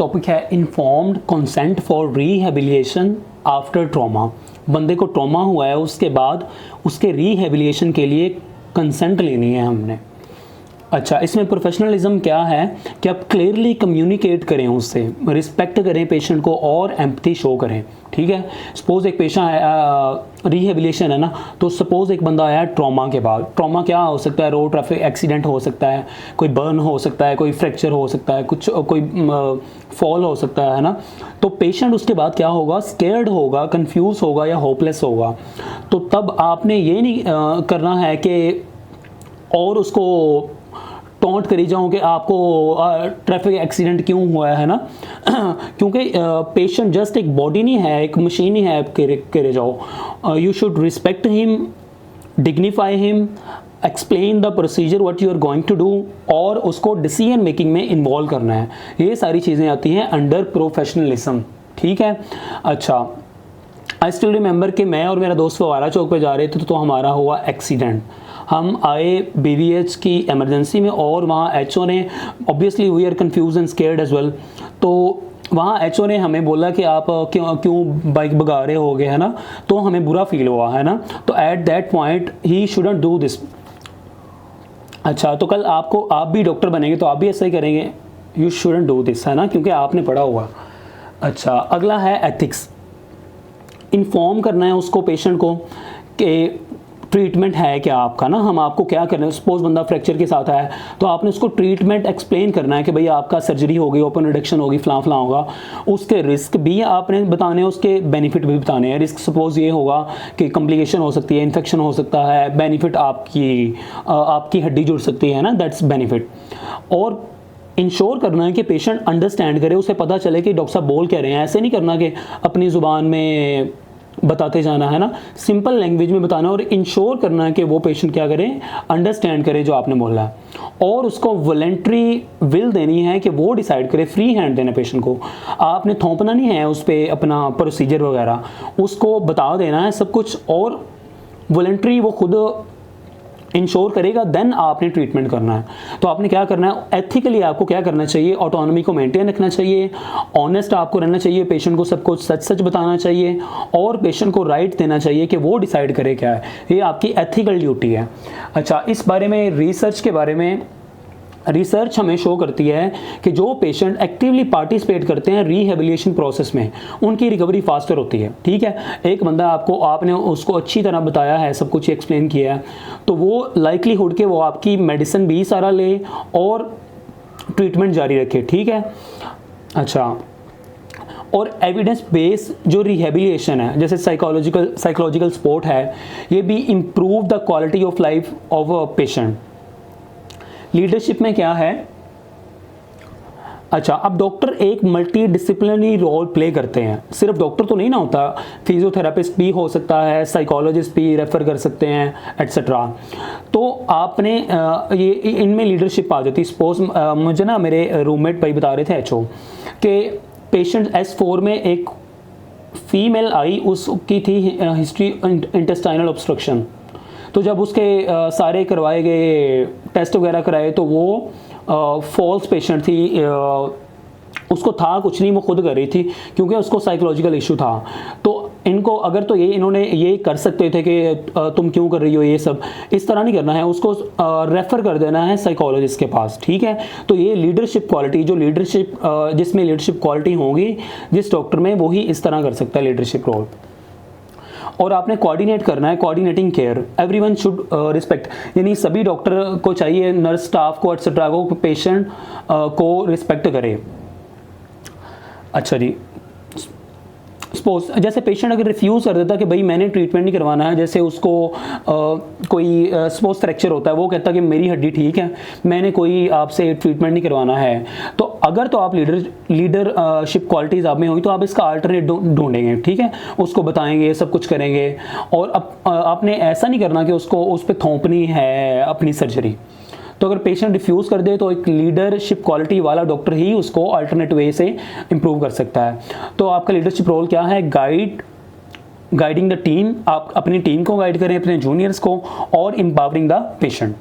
Topic है informed consent for rehabilitation after trauma. बंदे को ट्रॉमा हुआ है, उसके बाद उसके रिहेबिलिटेशन के लिए कंसेंट लेनी है हमने। अच्छा, इसमें प्रोफेशनलिज्म क्या है कि आप क्लियरली कम्युनिकेट करें, उससे रिस्पेक्ट करें पेशेंट को और एम्पैथी शो करें। ठीक है, सपोज़ एक पेशेंट है, रिहेबिलिटेशन है ना, तो सपोज़ एक बंदा आया ट्रॉमा के बाद। ट्रॉमा क्या हो सकता है? रोड ट्रैफिक एक्सीडेंट हो सकता है, कोई बर्न हो सकता है, कोई फ्रैक्चर हो सकता है, कोई फॉल हो सकता है ना। तो पेशेंट उसके बाद क्या होगा? स्केर्ड होगा, कंफ्यूज होगा या होपलेस होगा। तो तब आपने ये नहीं करना है कि और उसको टॉन्ट करी जाऊँ कि आपको ट्रैफिक एक्सीडेंट क्यों हुआ है ना। क्योंकि पेशेंट जस्ट एक बॉडी नहीं है, एक मशीन ही है, करे जाओ। You should respect him, dignify him, explain the procedure what you are going to do, और उसको डिसीजन मेकिंग में इन्वॉल्व करना है। ये सारी चीज़ें आती हैं अंडर प्रोफेशनलिज्म। ठीक है। अच्छा, आई स्टिल रिमेंबर कि मैं और मेरा दोस्त फवारा चौक पे जा रहे थे तो हमारा हुआ एक्सीडेंट। हम आए BVH की इमरजेंसी में और वहाँ HO ने, obviously we are confused and scared as well, तो वहाँ HO ने हमें बोला कि आप क्यों बाइक भगा रहे होगे, है ना। तो हमें बुरा फील हुआ, है ना। तो at that point he shouldn't do this. अच्छा, तो कल आप भी डॉक्टर बनेंगे तो आप भी ऐसा ही करेंगे। यू शुडंट डू दिस, है ना, क्योंकि आपने पढ़ा हुआ। अच्छा, अगला है एथिक्स। इन्फॉर्म करना है उसको, पेशेंट को, कि ट्रीटमेंट है क्या आपका ना, हम आपको क्या करना है। सपोज बंदा फ्रैक्चर के साथ है तो आपने उसको ट्रीटमेंट एक्सप्लेन करना है कि भैया आपका सर्जरी होगी, ओपन रिडक्शन होगी, फलां होगा। उसके रिस्क भी आपने बताने हैं, उसके बेनिफिट भी बताने हैं। रिस्क सपोज ये होगा कि कॉम्प्लिकेशन हो सकती है, इन्फेक्शन हो सकता है, बेनिफिट आपकी हड्डी जुड़ सकती है ना, दैट्स बेनिफिट। और इंश्योर करना है कि पेशेंट अंडरस्टैंड करे, उसे पता चले कि डॉक्टर साहब बोल कह रहे हैं। ऐसे नहीं करना कि अपनी ज़ुबान में बताते जाना, है ना, सिंपल लैंग्वेज में बताना, और इंश्योर करना है कि वो पेशेंट क्या करे, अंडरस्टैंड करे जो आपने बोला है। और उसको वॉलंटरी विल देनी है कि वो डिसाइड करे, फ्री हैंड देना पेशेंट को। आपने थोपना नहीं है उस पर अपना प्रोसीजर वगैरह, उसको बता देना है सब कुछ, और वॉलंटरी वो खुद इंश्योर करेगा, देन आपने ट्रीटमेंट करना है। तो आपने क्या करना है, एथिकली आपको क्या करना चाहिए, ऑटोनॉमी को मेंटेन रखना चाहिए, ऑनेस्ट आपको रहना चाहिए, पेशेंट को सब कुछ सच सच बताना चाहिए, और पेशेंट को राइट देना चाहिए कि वो डिसाइड करे क्या है। ये आपकी एथिकल ड्यूटी है। अच्छा, इस बारे में रिसर्च के बारे में, रिसर्च हमें शो करती है कि जो पेशेंट एक्टिवली पार्टिसिपेट करते हैं रिहेबिलिटेशन प्रोसेस में, उनकी रिकवरी फास्टर होती है। ठीक है, एक बंदा आपने उसको अच्छी तरह बताया है, सब कुछ एक्सप्लेन किया है, तो वो लाइकलीहुड के वो आपकी मेडिसिन भी सारा ले और ट्रीटमेंट जारी रखे। ठीक है। अच्छा, और एविडेंस बेस जो रिहेबिलिटेशन है, जैसे साइकोलॉजिकल सपोर्ट है, ये भी improve the quality of life of a patient. Leadership में क्या है? अच्छा, अब डॉक्टर एक मल्टी डिसिप्लिनरी रोल प्ले करते हैं। सिर्फ डॉक्टर तो नहीं ना होता, फिजियोथेरापिस्ट भी हो सकता है, साइकोलॉजिस्ट भी रेफर कर सकते हैं, एट्सेट्रा। तो आपने ये इनमें लीडरशिप आ जाती है। सपोज मुझे ना मेरे रूममेट भाई बता रहे थे HO कि पेशेंट S4 में एक फीमेल आई, उसकी थी हिस्ट्री इंटेस्टाइनल ऑब्स्ट्रक्शन। तो जब उसके सारे करवाए गए टेस्ट वगैरह कराए तो वो फॉल्स पेशेंट थी, उसको था कुछ नहीं, वो खुद कर रही थी क्योंकि उसको साइकोलॉजिकल इशू था। तो इनको अगर तो इन्होंने ये कर सकते थे कि तुम क्यों कर रही हो, ये सब इस तरह नहीं करना है, उसको रेफ़र कर देना है साइकोलॉजिस्ट के पास। ठीक है। तो ये लीडरशिप क्वालिटी, जो लीडरशिप जिसमें लीडरशिप क्वालिटी होगी जिस डॉक्टर में, वो ही इस तरह कर सकता है लीडरशिप रोल। और आपने कोऑर्डिनेट करना है, coordinating care, everyone should respect, यानी सभी डॉक्टर को चाहिए, नर्स स्टाफ को एटसेट्रा को, पेशेंट को रिस्पेक्ट करे। अच्छा जी, सपोज जैसे पेशेंट अगर रिफ्यूज़ कर देता कि भाई मैंने ट्रीटमेंट नहीं करवाना है, जैसे उसको कोई सपोज फ्रैक्चर होता है, वो कहता कि मेरी हड्डी ठीक है, मैंने कोई आपसे ट्रीटमेंट नहीं करवाना है, तो अगर तो आप लीडरशिप क्वालिटीज़ आप में हुई तो आप इसका अल्टरनेट ढूंढेंगे। ठीक है, उसको बताएंगे, सब कुछ करेंगे। और अब आपने ऐसा नहीं करना कि उसको उस पर थोपनी है अपनी सर्जरी। तो अगर पेशेंट रिफ्यूज़ कर दे तो एक लीडरशिप क्वालिटी वाला डॉक्टर ही उसको अल्टरनेट वे से इम्प्रूव कर सकता है। तो आपका लीडरशिप रोल क्या है? गाइडिंग द टीम, आप अपनी टीम को गाइड करें, अपने जूनियर्स को, और एम्पावरिंग द पेशेंट।